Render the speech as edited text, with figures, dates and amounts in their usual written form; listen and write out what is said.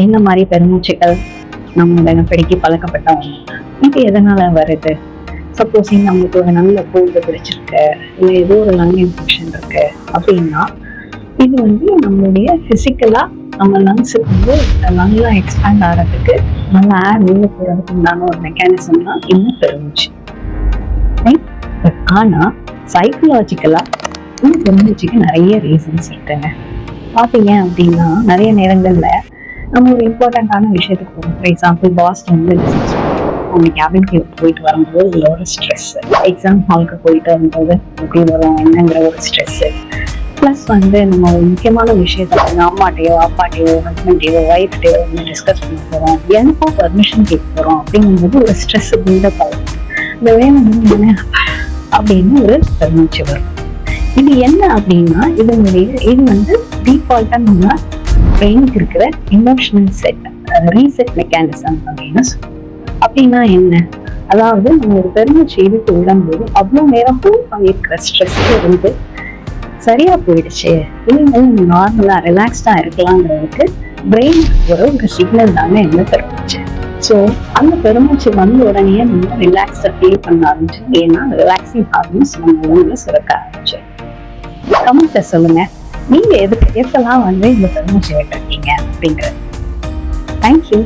என்ன மாதிரி பெருமூச்சுகள் நம்ம தினப்படிக்கு பழக்கப்பட்டவங்க இது எதனால வருது? சப்போஸிங் நம்மளுக்கு ஒரு நல்ல கோல்டு பிடிச்சிருக்கு, இல்லை ஏதோ ஒரு லங் இன்ஃபெக்ஷன் இருக்கு அப்படின்னா இது நம்மளுடைய பிசிக்கலா நம்ம லங்ஸுக்கு நல்லா எக்ஸ்பேண்ட் ஆகிறதுக்கு, நல்லா ஏர் உள்ள போறதுக்கு உண்டான ஒரு மெக்கானிசம் தான் இந்த பெருமூச்சு. ஆனா சைக்கலாஜிக்கலா இந்த பெருமூச்சுக்கு நிறைய ரீசன்ஸ் இருக்குங்க. பாத்தீங்க அப்படின்னா நிறைய நேரங்கள்ல நம்ம ஒரு இம்பார்ட்டன்டான விஷயத்துக்கு போகும். ஃபார் எக்ஸாம்பிள் பாஸ்ல அவங்க கேபின்க்கு போயிட்டு வரும்போது இதுல ஒரு ஸ்ட்ரெஸ், எக்ஸாம் ஹாலுக்கு போயிட்டு வரும்போது எப்படி வரும் என்னங்கிற ஒரு ஸ்ட்ரெஸ், பிளஸ் நம்ம ஒரு முக்கியமான விஷயத்த அம்மாட்டையோ அப்பாட்டையோ ஹஸ்பண்டையோ ஒய்ஃப்டையோ டிஸ்கஸ் பண்ண போறோம், எனக்கும் பர்மிஷன் கேட்க போறோம் அப்படிங்கும்போது ஒரு ஸ்ட்ரெஸ் பில்டப் ஆகும். இந்த வேணும் அப்படின்னு ஒரு பெருமூச்சு வரும். இது என்ன அப்படின்னா இது டிஃபால்ட்டா நம்ம பிரெயினுக்கு இருக்கிற எமோஷனல் செட் ரீசெட் மெக்கானிசம் அப்படின்னு சொல்லுவோம். அப்படின்னா என்ன? அதாவது நம்ம ஒரு பெருமூச்சு இழுத்து விடும்போது அவ்வளவு நேரம் ஹோல்ட் பண்ணியிருக்கிற ஸ்ட்ரெஸ் சரியா போயிடுச்சு, இனிமேல் நம்ம நார்மலா ரிலாக்ஸ்டா இருக்கலாங்கிறதுக்கு பிரெயின் ஒரு சிக்னல் தாங்க இந்த பெருமூச்சு. ஸோ அந்த பெருமூச்சு வந்த உடனே நம்ம ரிலாக்ஸ்டா ஃபீல் பண்ண ஆரம்பிச்சோம். ஏன்னா ரிலாக்ஸிங் ஹார்மோன்ஸ் நம்ம உடம்புல சுரக்க ஆரம்பிச்சோம். கமெண்ட்ல சொல்லுங்க, நீங்க எப்பெல்லாம் இந்த பெருமூச்சு விட்டுருக்கீங்க அப்படிங்கிறது. தேங்க்யூ.